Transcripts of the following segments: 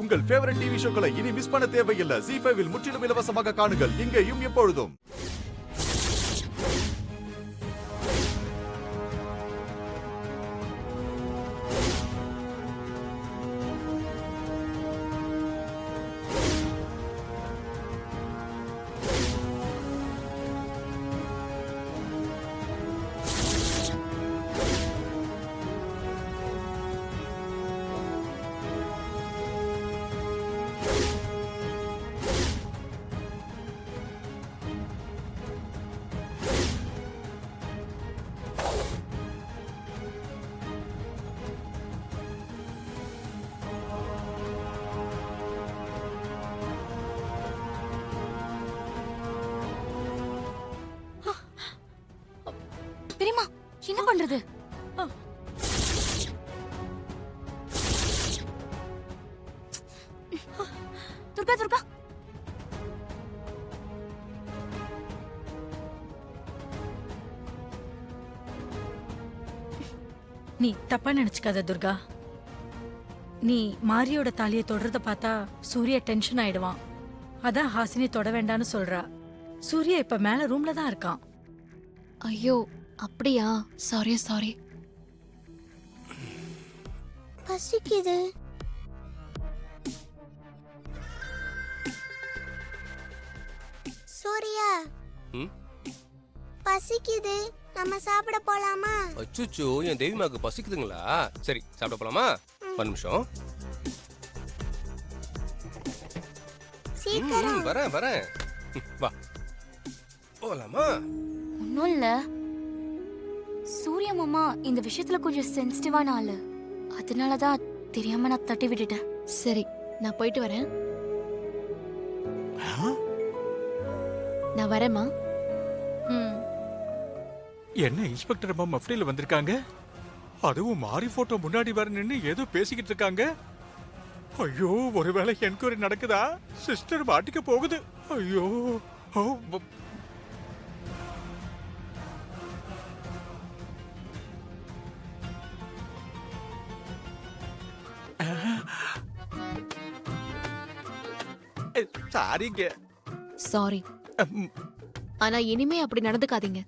உங்கள் favourite TV ஷோக்களை இனி miss பண்ண தேவையில்லை. ZEE5 இல் முற்றிலும் இலவசமாக காணுங்கள். இங்கேயும் எப்பொழுதும். பெரியம்மா என்ன பண்றது? துர்கா துர்கா நீ தப்பா நினைச்சுக்காத துர்கா. நீ மாரியோட தாலியை தொடறத பார்த்தா சூர்யா டென்ஷன் ஆயிடுவான். அதான் ஹாசினி தொட வேண்டான்னு சொல்றா. சூர்யா இப்ப மேல ரூம்ல தான் இருக்கான். ஐயோ அப்படியா? Sorry sorry. பசிக்குது. சூர்யா பசிக்குது, நம்ம சாப்பிட போலாமா? அச்சுச்சோ, என் தேவிமாக்கு பசிக்குதுங்களா? சரி சாப்பிட போலாமா? ஒரு நிமிஷம். சீக்கிரம் வரேன் வரேன். வா போலாமா? ஒன்னும் இல்ல, சூர்யா மாமா இந்த விஷயத்துல கொஞ்சம் சென்சிட்டிவான ஆளு. அதனாலதான் தெரியாம நான் தட்டி விட்டுட்டேன். சரி நான் போயிட்டு வரேன். நான் வரேம்மா. என்ன இன்ஸ்பெக்டர் அம்மா மஃப்டில வந்திருக்காங்க? அதுவும் மாறி போட்டோ முன்னாடி வர நின்னு ஏதோ பேசிக்கிட்டு இருக்காங்க. ஐயோ, ஒருவேளை என்கொயரி நடக்குதா? சிஸ்டர் மாட்டிக்க போகுது. ஐயோ. சாரிங்க. சாரி. ஆனா இனிமே அப்படி நடந்துக்காதீங்க.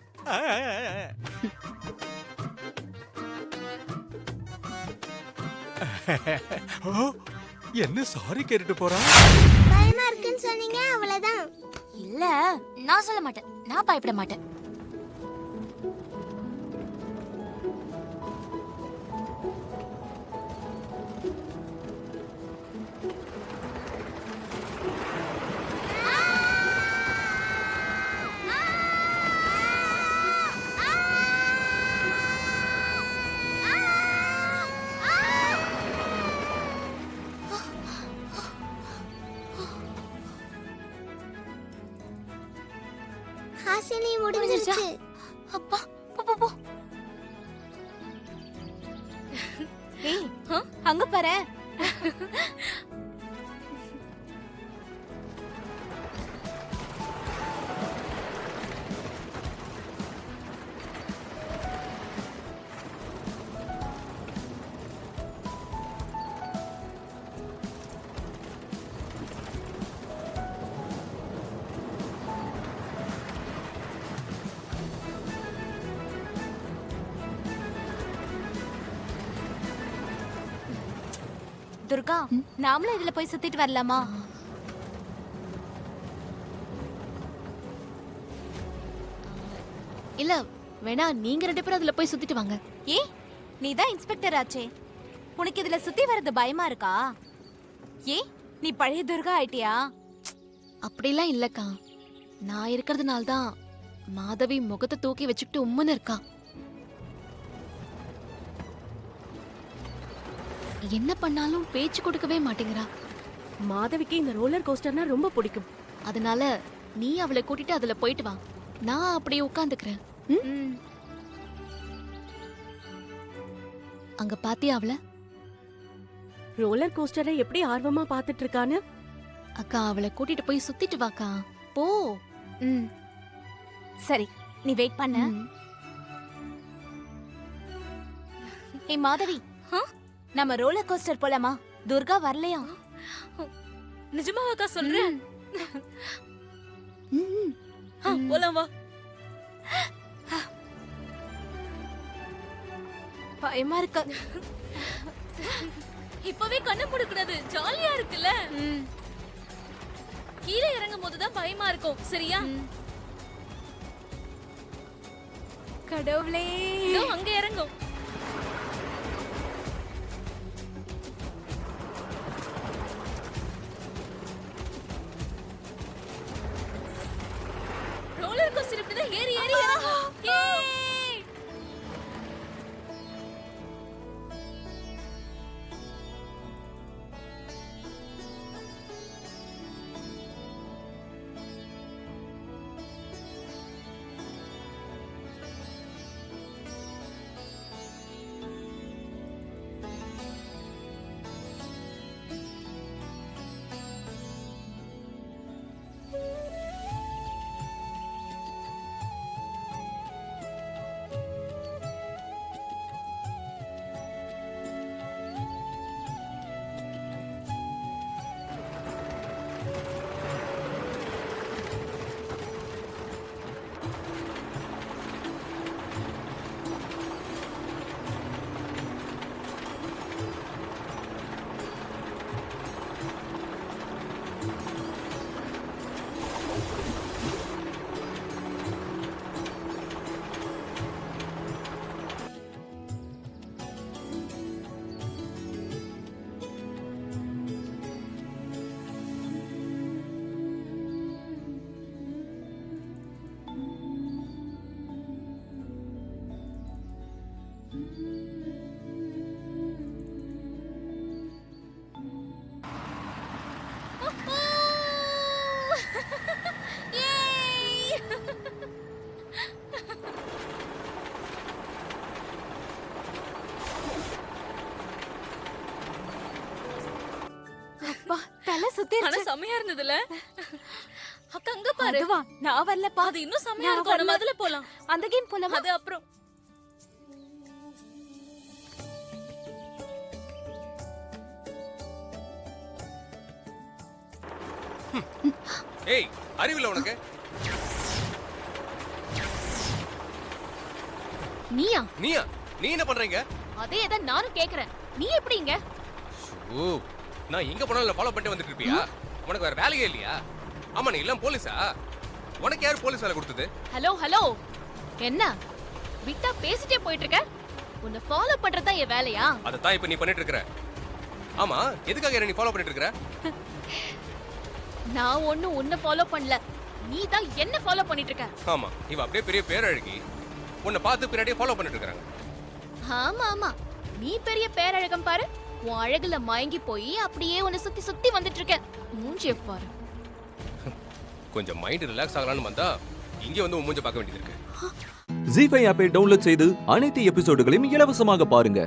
என்ன சாரி கேட்டுட்டு போறா? பயமா இருக்குன்னு சொன்னீங்க, அவ்வளவுதான். இல்ல நான் சொல்ல மாட்டேன், நான் பயப்பட மாட்டேன். ஹாசினி முடிஞ்சிருச்சு. அப்பா போ போ போ. ஏய் அங்க பாரு. துர்கா, நாமளும் இதுல போய் சுத்திட்டு வரலாமா? இல்ல வேணா, நீங்க 2 பேரும் அதுல போய் சுத்திட்டு வாங்க. ஏ நீ தான் இன்ஸ்பெக்டர் ஆச்சே, உனக்கு இதுல சுத்தி வரது பயமா இருக்கா? ஏ நீ பழைய துர்கா ஆயிட்டியா? அப்படிலாம் இல்லக்கா, நான் இருக்கிறதுனால தான் மாதவி முகத்தை தூக்கி வச்சுக்கிட்டு உம்முன்னு இருக்கா. என்ன பண்ணாலும் பேச்சு கொடுக்கவே மாட்டேங்கிறா. மாதவிக்கு இந்த ரோலர் கோஸ்டர்னா ரொம்ப பிடிக்கும். அதனால நீ அவளை கூட்டிட்டு அதுல போயிட்டு வா, நான் அப்படியே உட்கார்ந்துக்கிறேன். அங்க பாத்தியா அவள? ரோலர் கோஸ்டரை எப்படி ஆர்வமா பாத்துட்டு இருக்கான்னு. அக்கா அவளை கூட்டிட்டு போய் சுத்திட்டு வாக்கா, போ. சரி நீ வெயிட் பண்ண. ஏய் மாதவி, நம்ம ரோலர் கோஸ்டர் போலாமா? துர்கா வரலையா? நிஜமாவாக்கா சொல்றேன்? போலாம் வா. பயமா இருக்கா? இப்பவே கண்ணு மூடக்கூடாது, ஜாலியா இருக்குல்ல. கீழே இறங்கும் போதுதான் பயமா இருக்கும், சரியா? கடவுளே, இதோ அங்க இறங்கும். ரோலர் கோஸ்டர் இப்படிதான் ஏறி ஏறி இறங்கும். ஏய்! அப்பா தலை ஆனா சுத்திருச்சு. செமையா இருந்ததுல. அக்கா அங்க பாரு. அதுவா? நான் வரலப்பா. அது இன்னும் செமையா நான் இருக்கும். நம்ம வரல. அதுல போலாம். அந்த கேம் போலாமா? அது அப்புறம். ஏய், அறிவில்ல உனக்கு? நீயா? நீயா? நீ என்ன பண்றீங்க? அதே தான் நானும் கேக்குறேன். நீ எப்படிங்க? ஓ, நான் எங்க போனாலும் ஃபாலோ பண்ணிட்டு வந்துட்டு இருப்பியா? உனக்கு வேற வேலையே இல்லையா? ஆமா, நீ எல்லாம் போலீஸா? உனக்கு யார் போலீஸ் வேலை கொடுத்தது? ஹலோ ஹலோ, என்ன விட்டா பேசிட்டே போயிட்டு இருக்க? உன்னை ஃபாலோ பண்றதா என் வேலையா? அதைத்தான் இப்ப நீ பண்ணிட்டு இருக்கற. ஆமா, எதுக்காக என்ன நீ ஃபாலோ பண்ணிட்டு இருக்கற? நான் ஒண்ணும் உன்னை ஃபாலோ பண்ணல, நீ தான் என்ன ஃபாலோ பண்ணிட்டு இருக்க. ஆமா, இவ அப்படியே பெரிய பேரழகி. உன்னை பார்த்து பின்னாடியே ஃபாலோ பண்ணிட்டு இருக்காங்க. ஆமா ஆமா, நீ பெரிய பேரழகம் பாரு. உன் அழகுல மயங்கி போய் அப்படியே உன்னை சுத்தி சுத்தி வந்துட்டு இருக்க. மூஞ்சிய பாரு. கொஞ்சம் மைண்ட் ரிலாக்ஸ் ஆகலாம்னு வந்தா இங்க வந்து உன் மூஞ்ச பார்க்க வேண்டியது இருக்கு. ஜீ5 ஆப்பை டவுன்லோட் செய்து அனைத்து எபிசோடுகளையும் இலவசமாக பாருங்க.